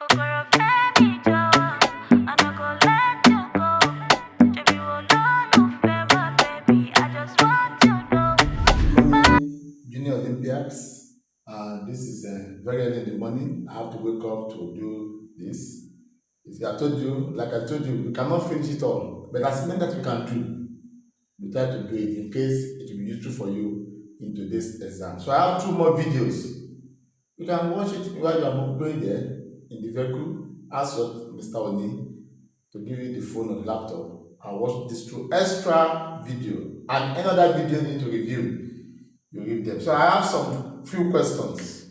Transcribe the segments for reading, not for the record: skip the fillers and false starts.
Morning, Junior Olympiads. This is very early in the morning. I have to wake up to do this. If I told you, like I told you, we cannot finish it all, but as many that we can do, we try to do it in case it will be useful for you in today's exam. So I have two more videos. You can watch it while you are going there in the vehicle. Ask your Mr. Oni to give you the phone or the laptop and watch this through extra video and another video you need to review. You read them. So I have some few questions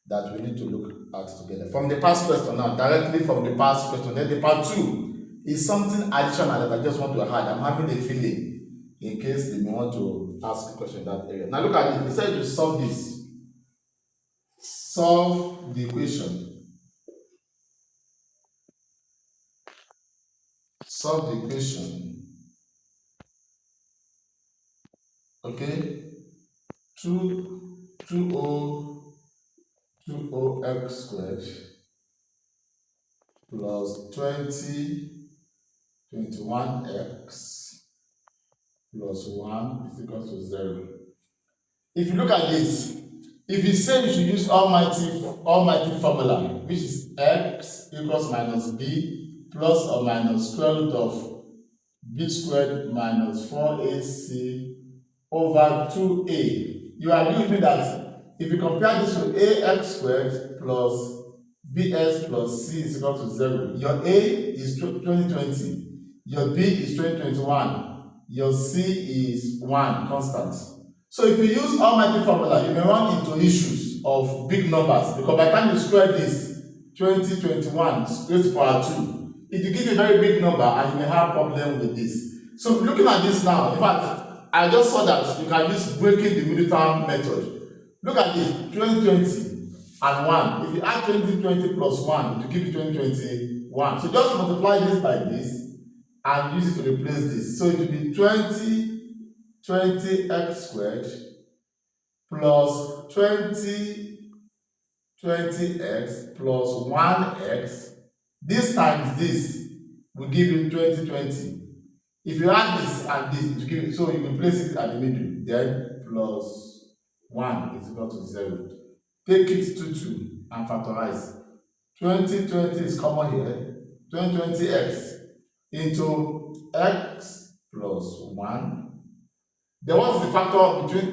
that we need to look at together. From the past question now, directly from the past question. Then the part two is something additional that I just want to add. I'm having a feeling in case they may want to ask a question in that area. Now look at it. They said you solve this. Solve the equation. Solve the equation. Okay. 2o x squared plus 21x plus 1 is equal to 0. If you look at this, if you say you should use almighty formula, which is x equals minus b plus or minus square root of b squared minus 4ac over 2a, you agree with me that if you compare this to ax squared plus bs plus c is equal to 0, your a is 2020, your b is 2021, your c is 1 constant. So if you use almighty formula, you may run into issues of big numbers because by the time you square this 2021 raised to power 2, it will give you a very big number and you may have problem with this. So looking at this now, in fact, I just saw that you can use breaking the middle term method. Look at this, 2020 and 1. If you add 2020 plus 1, it will give you 2021. So just multiply this by this and use it to replace this. So it will be 20x squared plus 20x plus 1x. This times this will give you 2020. If you add this and this, it will give you, so you will place it at the middle, then plus 1 is equal to 0. Take it to 2 and factorize. 2020 is common here. 2020x into x plus 1. Then what is the factor between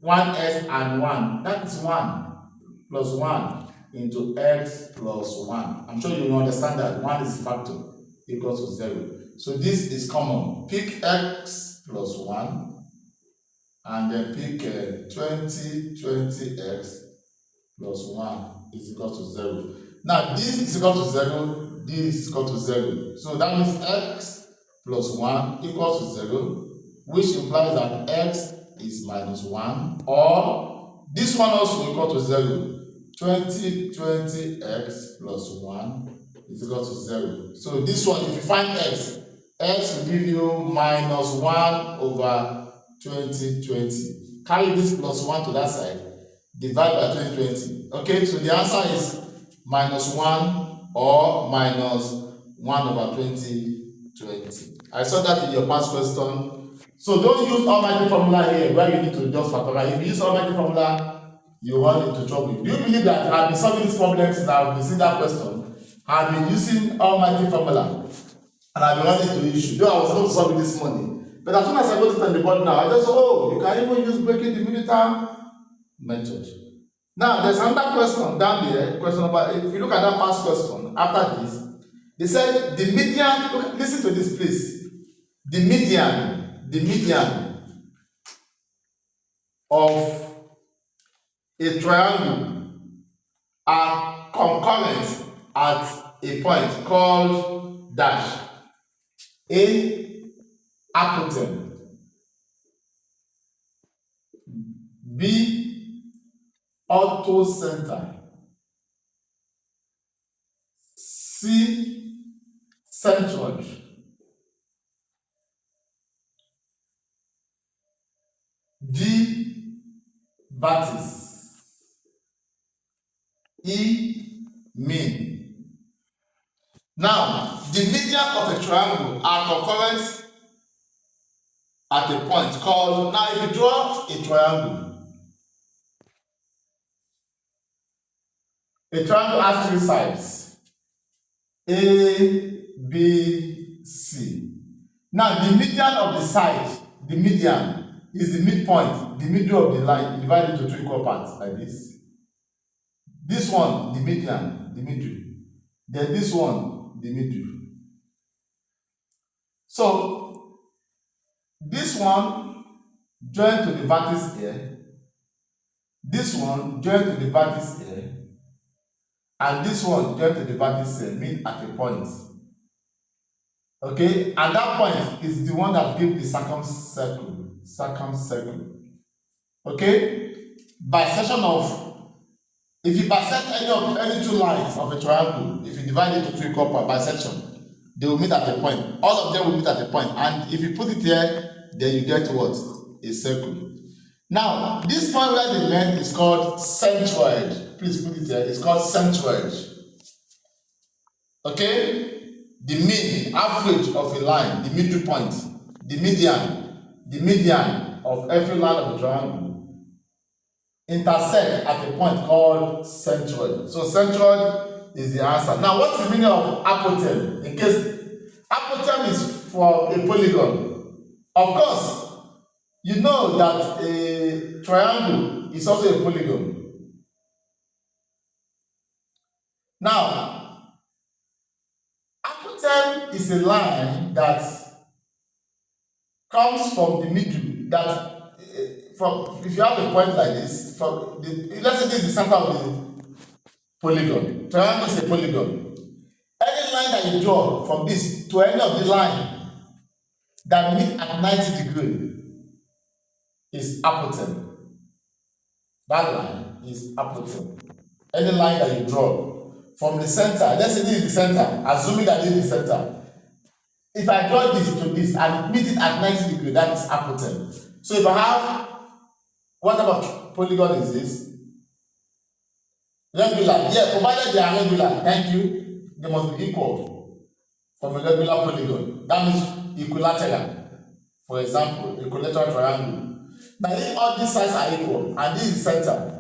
1x and 1? That is 1 plus 1 into x plus 1. I'm sure you will understand that 1 is the factor equals to 0. So this is common. Pick x plus 1 and then pick 20x plus 1 is equal to 0. Now this is equal to 0, this is equal to 0. So that means x plus 1 equals to 0, which implies that x is minus 1, or this one also equal to 0. 20x plus 1 is equal to 0. So this one, if you find x will give you minus 1 over 2020. Carry this plus 1 to that side, divide by 2020. Okay, so the answer is minus 1 or minus 1 over 2020. I saw that in your past question. So don't use almighty formula here where you need to just factorize. If you use almighty formula, you run into trouble. Do you believe that I've been solving these problems since I've been seeing that question? I've been using almighty formula and I've been running into issue. Though I was supposed to solve it this morning. But as soon as I got it on the board now, I just saw, you can even use breaking the middle term method. Now, there's another question down there, question number, if you look at that past question, after this, they said the median, look, listen to this please, the median of a triangle are concurrent at a point called dash. A, apotem. B, orthocenter. C, centroid. D, vertex. E, mean. Now, the median of a triangle are concurrent at a point called, now if you draw a triangle has three sides, A, B, C. Now, the median of the side, the median is the midpoint, the middle of the line, divided into two equal parts, like this. This one, the median, the middle. Then this one, the middle. So, this one joined to the vertex here, this one joined to the vertex here, and this one joined to the vertex here, meet at a point. Okay, and that point is the one that gives the circumcircle. Okay, bisection of, if you bisect any two lines of a triangle, if you divide it into two equal parts, bisection, they will meet at a point. All of them will meet at a point, and if you put it here, then you get what? A circle. Now, this point where they met is called centroid. Please put it here. It's called centroid. Okay? The mean, average of a line, the middle point, the median of every line of a triangle intersect at a point called centroid. So centroid is the answer. Now, what's the meaning of apothegm? In case apothegm is for a polygon. Of course, you know that a triangle is also a polygon. Now, apothegm is a line that comes from the middle, that if you have a point like this, let's say this is the center of the polygon. Triangle is a polygon. Any line that you draw from this to any of the line that meet at 90 degrees is apothegm. That line is apothegm. Any line that you draw from the center, let's say this is the center, assuming that this is the center. If I draw this to this and meet it at 90 degrees, that is apothegm. So if I have, what type of polygon is this? Regular. Yeah, provided they are regular, thank you, they must be equal from a regular polygon. That means equilateral. For example, equilateral triangle. Now, if all these sides are equal and this is center,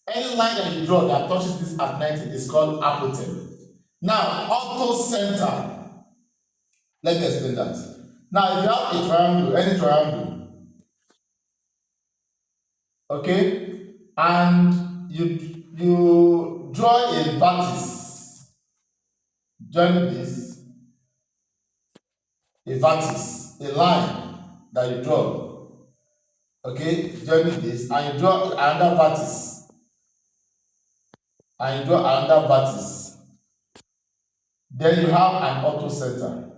any line that you draw that touches this at 90 is called apothegm. Now, orthocenter. Let me explain that. Now, if you have a triangle, any triangle, okay, and you draw a vertex, join this, a vertex, a line that you draw, okay, joining this, and you draw another vertex, then you have an orthocenter,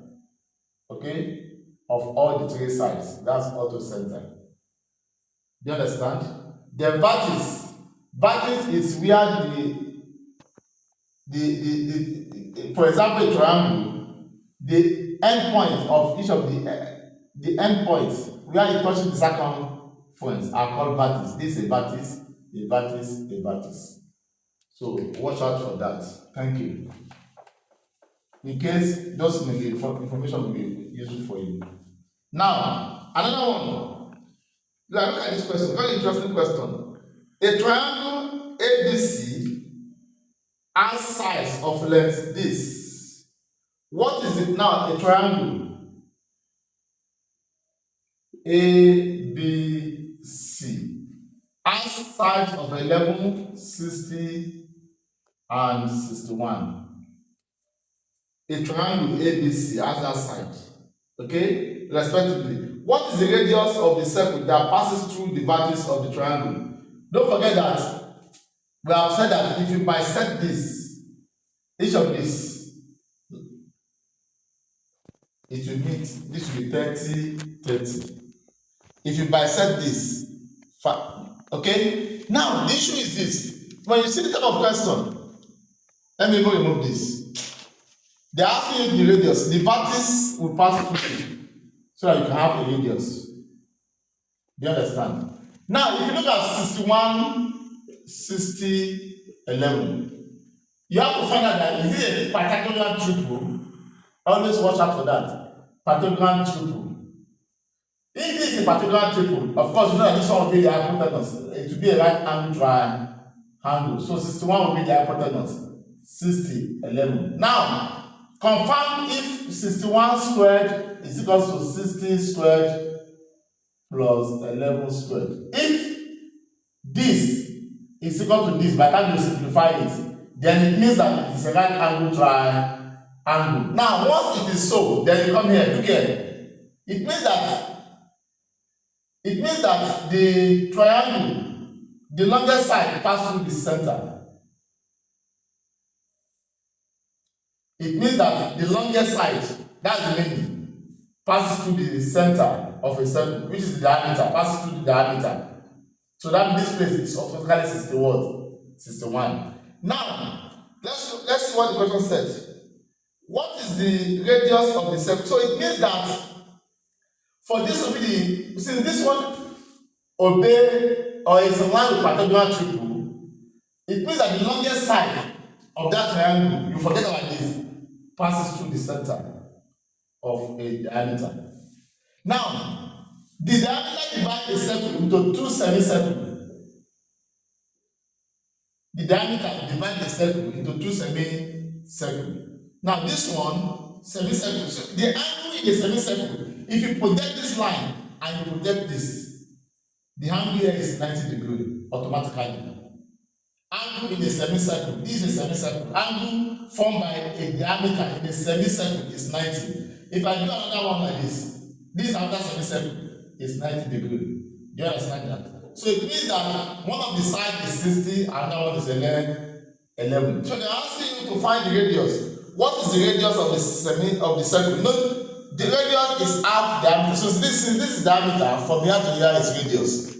okay, of all the three sides. That's orthocenter. Do you understand? The vertex is where for example, a triangle, the end point of each of the end points where it touches the circumference are called vertex. This is a vertex, a vertex, a vertex. So watch out for that. Thank you. In case those information will be useful for you. Now, another one. Look at this question. Very interesting question. A triangle ABC has sides of length this. What is it now? A triangle ABC has sides of 11, 60, and 61. A triangle ABC has that side, okay, respectively. What is the radius of the circle that passes through the vertex of the triangle? Don't forget that we have said that if you bisect this, each of this, it will meet, this will be 30, 30. If you bisect this, okay? Now, the issue is this. When you see this type of question, let me even remove this. They are asking you the radius. The vertex will pass through so that you can have a radius. Do you understand? Now, if you look at 61, 60, 11, You have to find out that is it a Pythagorean triple? Always watch out for that. Pythagorean triple. If this is a Pythagorean triple, of course, you know that this one will be the hypotenuse. It will be a right angle triangle. So 61 will be the hypotenuse. 60, 11. Now, confirm if 61 squared is equal to 60 squared plus 11 squared. If this is equal to this, by the time you simplify it, then it means that it is a right angle triangle. Now, once it is so, then you come here, look here. It means that the triangle, the longest side passes through the center. It means that the longest side, that's the meaning, passes through the center of a circle, which is the diameter, passes through the diameter. So that means this place is automatically 61. Now, let's see what the question said. What is the radius of the circle? So it means that for this to be the, since this one obey or is in line with Pythagorean triple, it means that the longest side of that triangle, you forget about this, passes through the center of a diameter. Now, the diameter divides a circle into two semicircles. The diameter divides a circle into two semicircles. Now, this one, semicircle. So the angle in a semicircle, if you project this line and you project this, the angle here is 90 degrees automatically. Angle in a semicircle, this is a semicircle. Angle formed by a diameter in a semicircle is 90. If I do another one like this another semicircle is 90 degrees. Do you understand that? So it means that one of the sides is 60, another one is 11. So they're asking you to find the radius. What is the radius of the circle? No, the radius is half diameter. So this is diameter, from here to here is radius.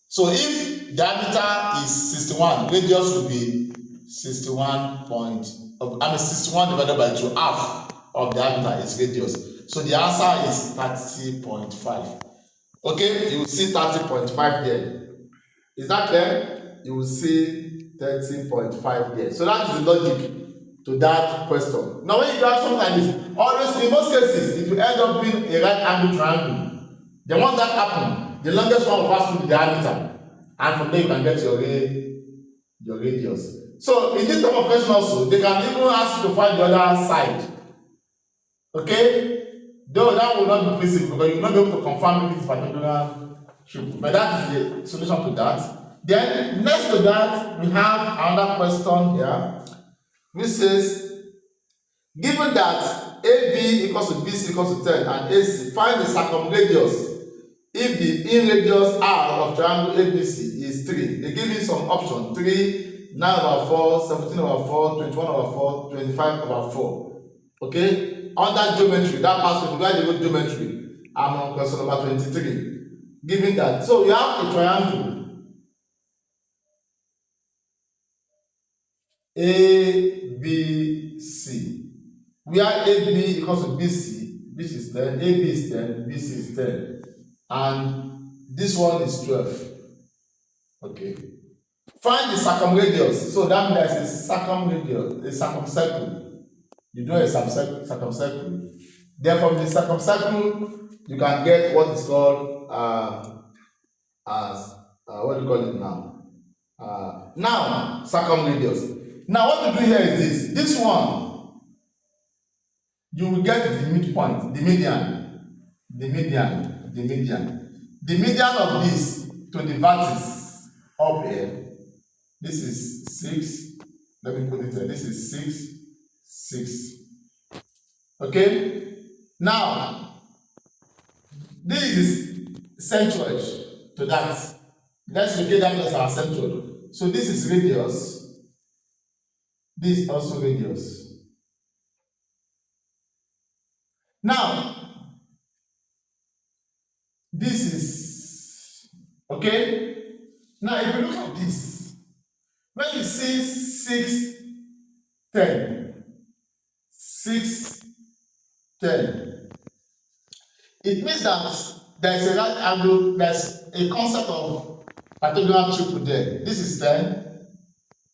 So if diameter is 61, radius will be 61 divided by 2. Half of diameter is radius. So the answer is 30.5. Okay, you will see 30.5 there. Is that clear? You will see 30.5 there. So that is the logic to that question. Now when you have something like this, always in most cases it will end up being a right angle triangle. Then once that happens, the longest one will pass through the diameter, and from there you can get your radius. So in this type of question also, they can even ask you to find the other side. Okay? Though that will not be principle because you will not be able to confirm if it's particular triple. But that is the solution to that. Then next to that, we have another question here, which says, given that AB equals to BC equals to 10 and AC, find the circumradius if the in radius R of triangle ABC is 3. They give you some option: 3, 9/4, 17/4, 21/4, 25/4. Okay? Under geometry, that part of where they go geometry, I'm on question number 23. Given that, so you have a triangle ABC, where AB equals to BC, which is 10, AB is 10, BC is 10, and this one is 12. Okay. Find the circumradius. So that means there's a circumradius, a circumcircle. You do a circumcircle. Then from the circumcircle, you can get what is called what do you call it now? Now circumradius. Now what to do here is this. This one, you will get the midpoint, the median. The median of this to the vertex up here. This is 6. Let me put it here. This is 6. 6. Okay? Now, this is centroid to that. Let's locate that as our centroid. So this is radius. This is also radius. Now, this is okay. Now, if you look at this, when you see 6, 10, 6, 10, it means that there is a right angle, there's a concept of Pythagorean triple there. This is 10,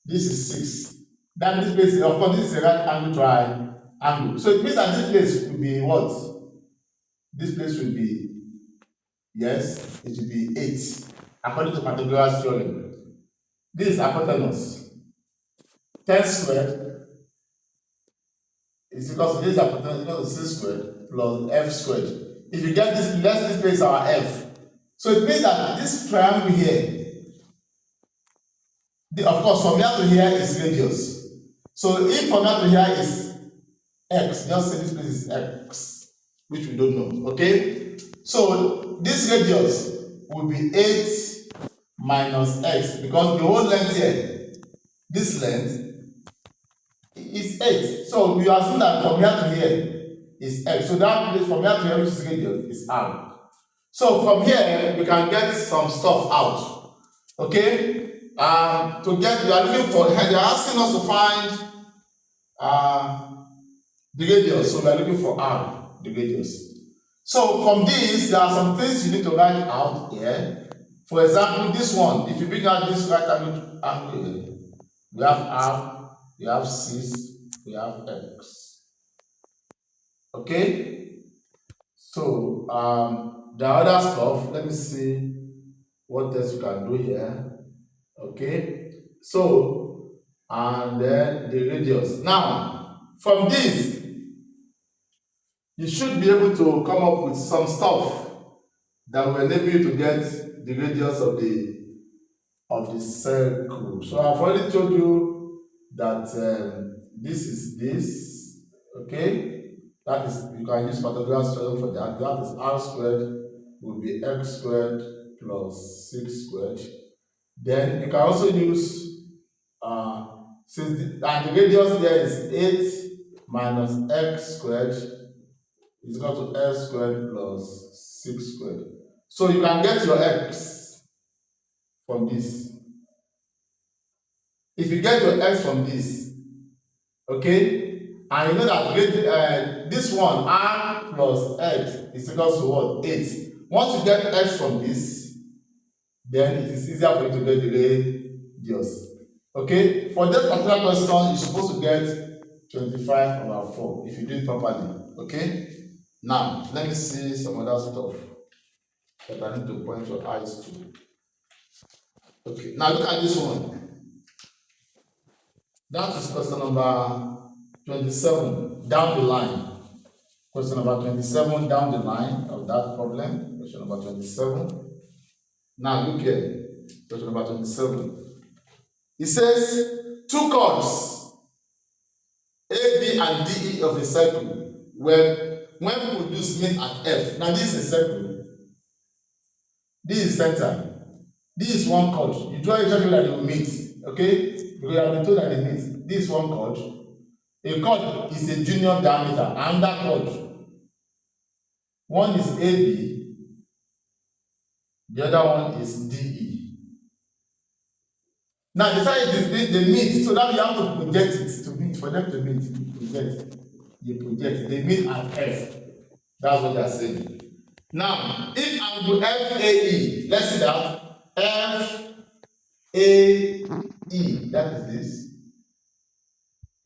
this is 6. Then this place, of course, this is a right angle triangle. So it means that this place will be what? This place will be, yes, it will be 8, according to Pythagoras theorem. This is hypotenuse. 10 squared is equal to this hypotenuse equal to 6 squared plus f squared. If you get this, let's place our f. So it means that this triangle here, of course, from here to here is radius. So if from here to here is x, just say this place is x, which we don't know. Okay? So this radius will be 8 minus x, because the whole length here, this length is 8. So we assume that from here to here is x. So that place from here to here, which is radius, is r. So from here we can get some stuff out. Okay? To get, we are looking for, they are asking us to find the radius. So we are looking for r, the radius. So from this, there are some things you need to write out here. For example, this one, if you bring out this right angle here, we have r, we have 6, we have x. Okay? So the other stuff, let me see what else you can do here. Okay? So, and then the radius. Now, from this, you should be able to come up with some stuff that will enable you to get the radius of the circle. So I've already told you that this is this, okay? That is, you can use Pythagoras theorem for that. That is r squared will be x squared plus 6 squared. Then you can also use since the radius there is 8 minus x squared is equal to x squared plus 6 squared. So you can get your x from this. If you get your x from this, okay, and you know that this one, r plus x, is equal to what? 8. Once you get x from this, then it is easier for you to get the radius. Okay, for this particular question, you're supposed to get 25/4 if you do it properly. Okay, now let me see some other stuff that I need to point your eyes to. Okay, now look at this one. That is question number 27 down the line. Question number 27 down the line of that problem. Question number 27. Now look here. Question number 27. It says two chords A, B, and D, E of a circle when produced meet at F. Now this is a circle. This is center. This is one chord. You draw exactly like they will meet. Okay? Because you have been told that they meet. This is one chord. A chord is a junior diameter. And that chord. One is AB. The other one is DE. Now the side is they meet, so now you have to project it to meet. For them to meet, you project. They meet at F. That's what they are saying. Now, if angle FAE, let's see that FAE, that is this.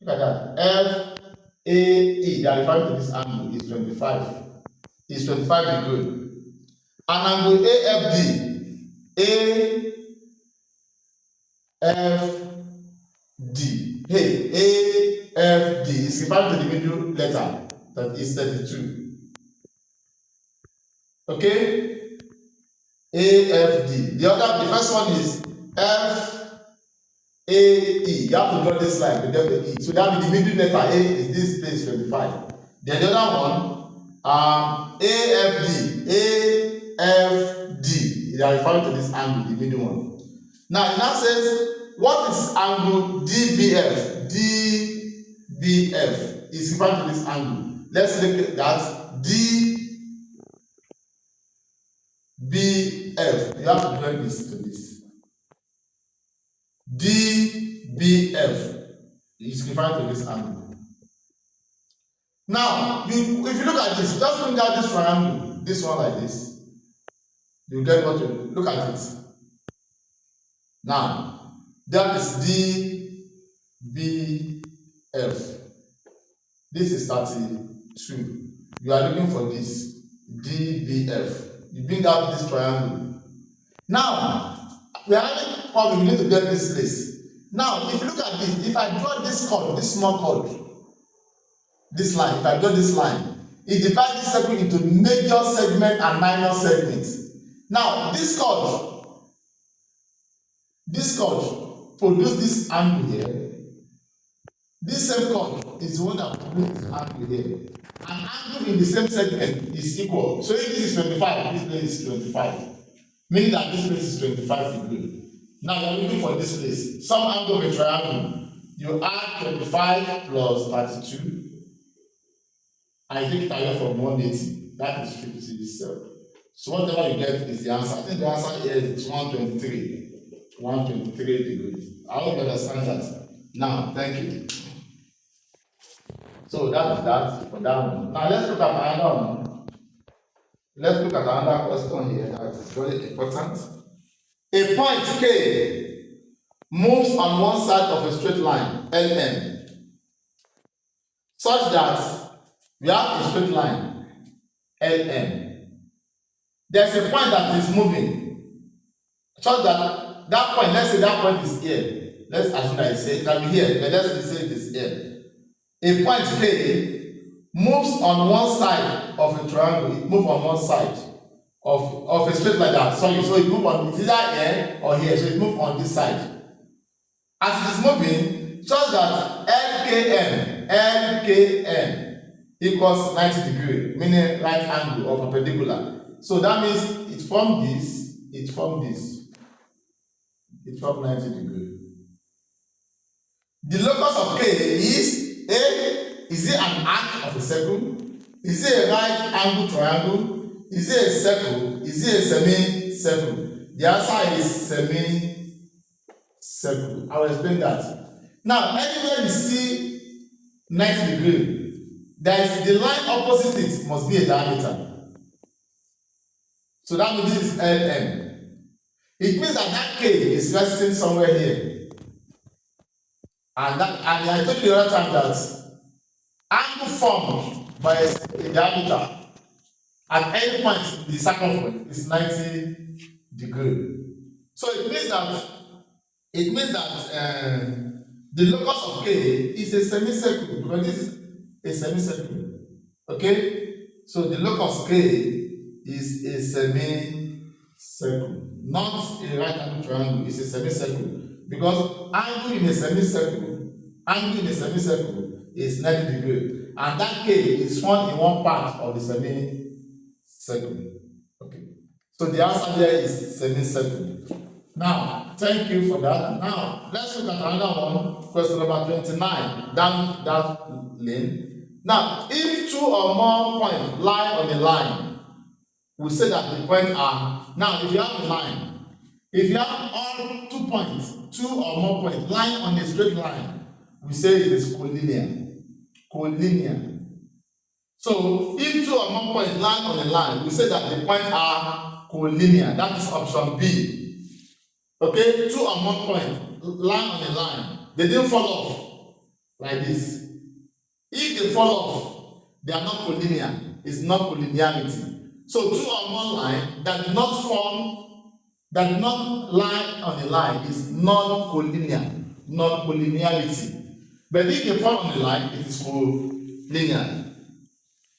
Look at that. FAE, that referring to this angle is 25. Is 25 degree. And angle AFD, AFD. Hey, AFD is referring to the middle letter, that is 32. Okay? AFD. The first one is FAE. You have to draw this line to get the E. So that means the middle letter A is this place 25. Then the other one, AFD. AFD. They are referring to this angle, the middle one. Now, it now says, what is angle DBF? DBF is referring to this angle. Let's look at that. DBF. You have to join this to this. DBF is referring to this angle. Now, if you look at this, just bring out this triangle, this one like this. You get what you look at it. Now, that is This is 32. You are looking for this DBF. You bring out this triangle. Now, we are having problem. We need to get this place. Now, if you look at this, if I draw this chord, this small chord, this line, if I draw this line, it divides this circle into major segment and minor segment. Now, this chord produces this angle here. This same chord is the one that produces this angle here. An angle in the same segment is equal. So if this is 25, this place is 25. Meaning that this place is 25 degrees. Now you are looking for this place. Some angle of a triangle. You add 25 plus 32. And you take it away from 180. That is 57. So whatever you get is the answer. I think the answer here is 123. 123 degrees. I hope you understand that. Now, thank you. So that is that for that one. Now let's look at another one. Let's look at another question here that is very important. A point K moves on one side of a straight line, LM, such that we have a straight line, LM. There's a point that is moving, such that that point, let's say that point is here. Let's assume that it can be here, but let's say it is here. A point K moves on one side of a triangle. It moves on one side of a straight line. That sorry, so it moves on. It's either here or here. So it moves on this side. As it is moving, shows that LKM equals 90 degrees, meaning right angle or perpendicular. So that means it formed this. It formed 90 degrees. The locus of K is is it an arc of a circle? Is it a right angle triangle? Is it a circle? Is it a semicircle? The answer is semicircle. I will explain that. Now, anywhere you see 90 degrees, there is the line opposite it must be a diameter. So that means this is LM. It means that K is resting somewhere here. And I told you the other time that angle formed by a diameter at any point in the circumference is 90 degrees. So it means that the locus of K is a semicircle, because this is a semicircle. Okay? So the locus K is a semicircle, not a right angle triangle. It's a semicircle. Because angle in a semicircle is 90 degrees, and that K is found in one part of the semicircle. Okay. So the answer there is semicircle. Now, thank you for that. Now, let's look at another one, question number 29, down that lane. Now, if two or more points lie on a line, we say that the points are, now if you have a line, if you have all 2 points, 2 or more points lying on a straight line, we say it is collinear. Collinear. So if 2 or more points lie on a line, we say that the points are collinear. That is option B. Okay, 2 or more points lie on a line. They didn't fall off like this. If they fall off, they are not collinear. It's not collinearity. So 2 or more lines that do not form, that do not lie on a line is non-collinear, non-collinearity. But if they fall on the line, it is collinear.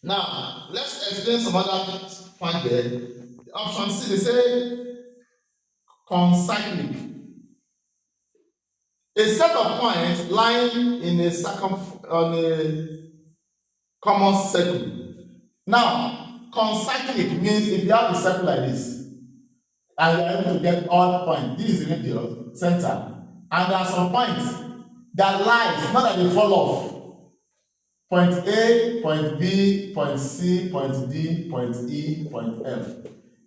Now, let's explain some other point there. Option C, they say concyclic. A set of points lying in on a common circle. Now, concyclic means if you have a circle like this, and you are able to get all the points. This is the radius, center. And there are some points that lies, not that they fall off. Point A, point B, point C, point D, point E, point F.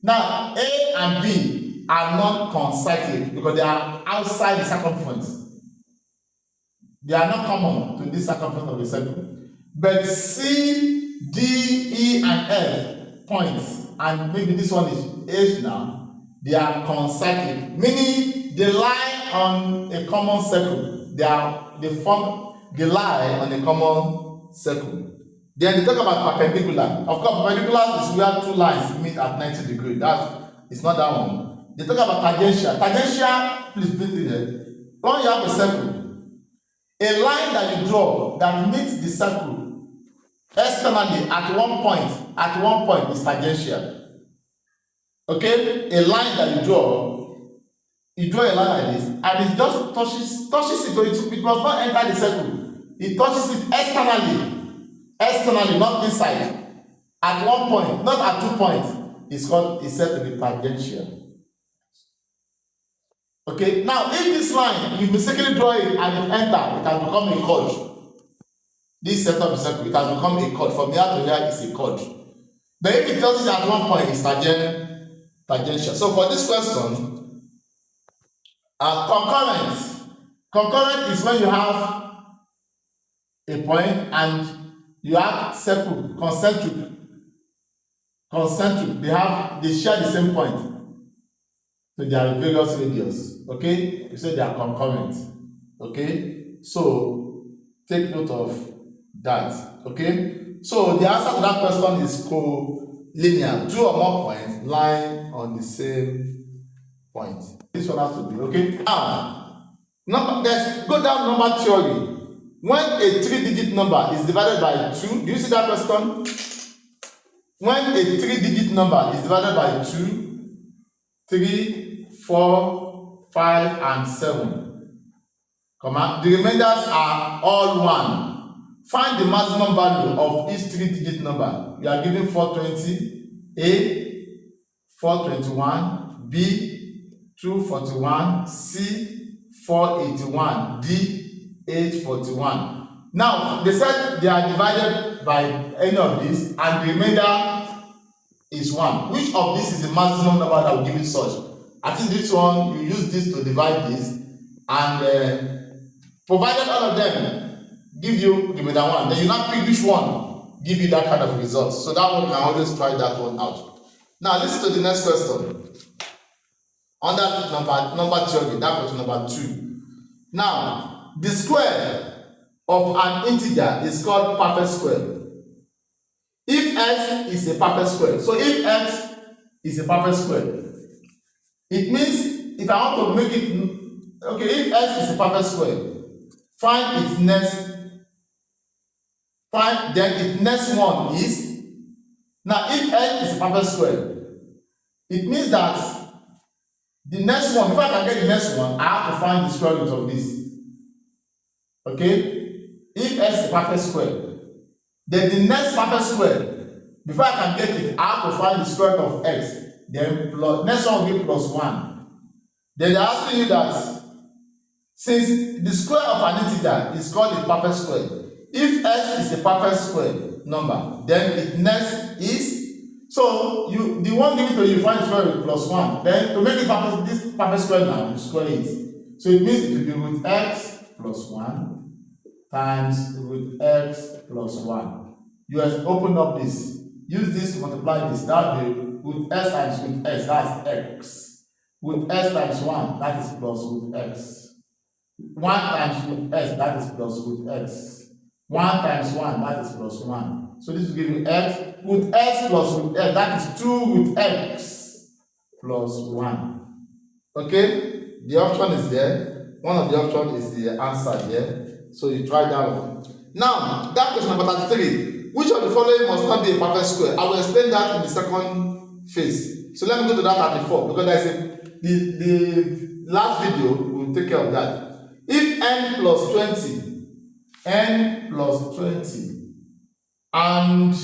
Now, A and B are not concyclic because they are outside the circumference. They are not common to this circumference of the circle. But C, D, E, and F points, and maybe this one is H now, they are concyclic, meaning they lie on a common circle. They they form, they lie on a common circle. Then they talk about perpendicular. Of course, perpendicular is where two lines meet at 90 degrees. It's not that one. They talk about tangential. Tangential, please please there. When you have a circle, a line that you draw that meets the circle externally at one point is tangential. Okay? A line that you draw a line like this, and it just touches it. It must not enter the circle. It touches it externally, not inside. At one point, not at 2 points. It's said to be tangential. Okay, now if this line, you mistakenly draw it and it enter, it has become a chord. This set of the circle, it has become a chord. From here to here, it's a chord. But if it touches at one point, it's tangential. So for this question, concurrent is when you have a point and you have circle, concentric. They share the same point, so they are various radius. Okay, you say they are concurrent. Okay, so take note of that. Okay, so the answer to that question is co-linear. Two or more points lie on the same point. This one has to be okay. Let's go down number theory. When a 3-digit number is divided by 2, do you see that question? When a 3-digit number is divided by 2, 3, 4, 5, and 7, the remainders are all 1. Find the maximum value of each 3-digit number. You are given 420, A, 421, B, 241, C, 481, D, 841. Now, they said they are divided by any of these, and the remainder is 1. Which of these is the maximum number that will give you such? I think this one, you use this to divide this, and provided all of them give you the remainder 1, then you not pick which one give you that kind of result. So that one, can always try that one out. Now, listen to the next question. Under number theory, that question number 2. Now, the square of an integer is called perfect square. If x is a perfect square, so if x is a perfect square, it means if I want to make it, okay, if x is a perfect square, find its next one is, now if x is a perfect square, it means that the next one, before I can get the next one, I have to find the square root of this. Okay? If x is a perfect square, then the next perfect square, before I can get it, I have to find the square root of x. Then next one will be plus 1. Then they're asking you that since the square of an integer is called a perfect square, if x is a perfect square number, then its next is, so the one given to you, find the square root plus 1. Then to make it perfect, this perfect square now, you square it. So it means it will be root x plus 1 times root x plus 1. You have opened up this. Use this to multiply this. That will be root s times root s, that's x. Root s times 1, that is plus root x. 1 times root s, that is plus root x. 1 times 1, that is plus 1. So this will give you x, root s plus root s, that is 2 root x plus 1. Okay? The option is there. One of the options is the answer here. So you try that one. Now, that question number 33. Which of the following must not be a perfect square? I will explain that in the second phase. So let me go to that 34, because there's the last video will take care of that. If n plus 20 and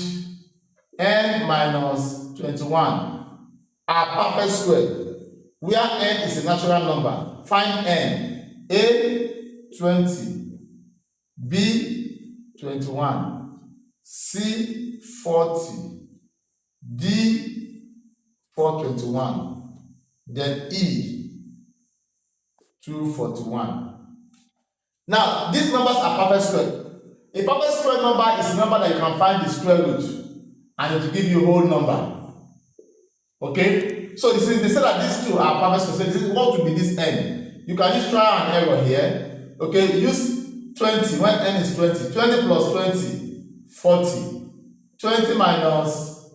n minus 21 are perfect square, where n is a natural number, find n. A 20, B 21, C 40, D 421, then E 241. Now, these numbers are perfect square. A perfect square number is a number that you can find the square root and it will give you a whole number. Okay? So they say that these two are perfect square. So this is what will be this n. You can use trial and error here. Okay? Use 20, when n is 20, 20 plus 20, 40. 20 minus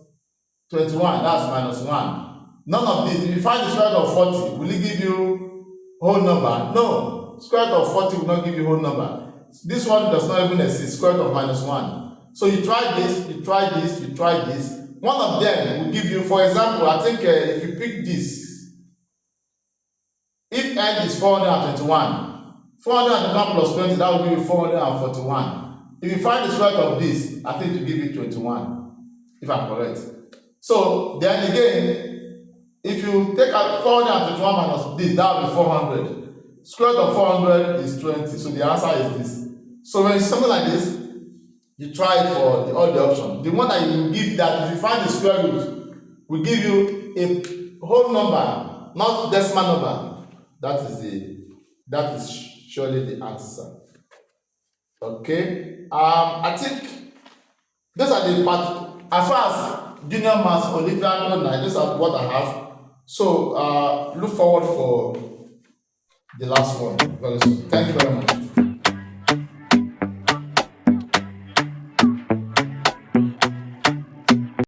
21, that's minus 1. None of this. If you find the square root of 40, will it give you whole number? No. Square root of 40 will not give you whole number. This one does not even exist, square root of minus 1. So you try this, you try this, you try this. One of them will give you, for example, I think if you pick this, if n is 421, 421 plus 20, that will give you 441. If you find the square root of this, I think it will give you 21, if I'm correct. So then again, if you take out 421 minus this, that will be 400. Square root of 400 is 20, so the answer is this. So when it's something like this, you try it for all the options. The one that you will give, that if you find the square root, will give you a whole number, not decimal number. That is surely the answer. Okay. I think those are the part. As far as junior maths, Olympiad online, these are what I have. So look forward for the last one very soon. Thank you very much.